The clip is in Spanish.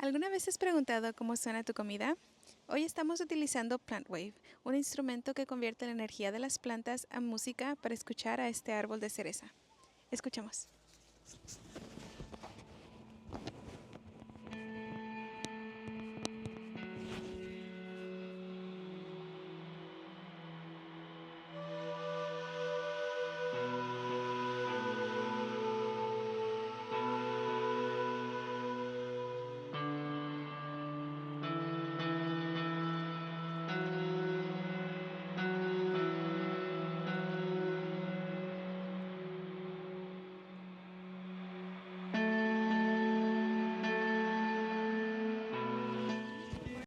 ¿Alguna vez has preguntado cómo suena tu comida? Hoy estamos utilizando PlantWave, un instrumento que convierte la energía de las plantas a música para escuchar a este árbol de cereza. Escuchemos.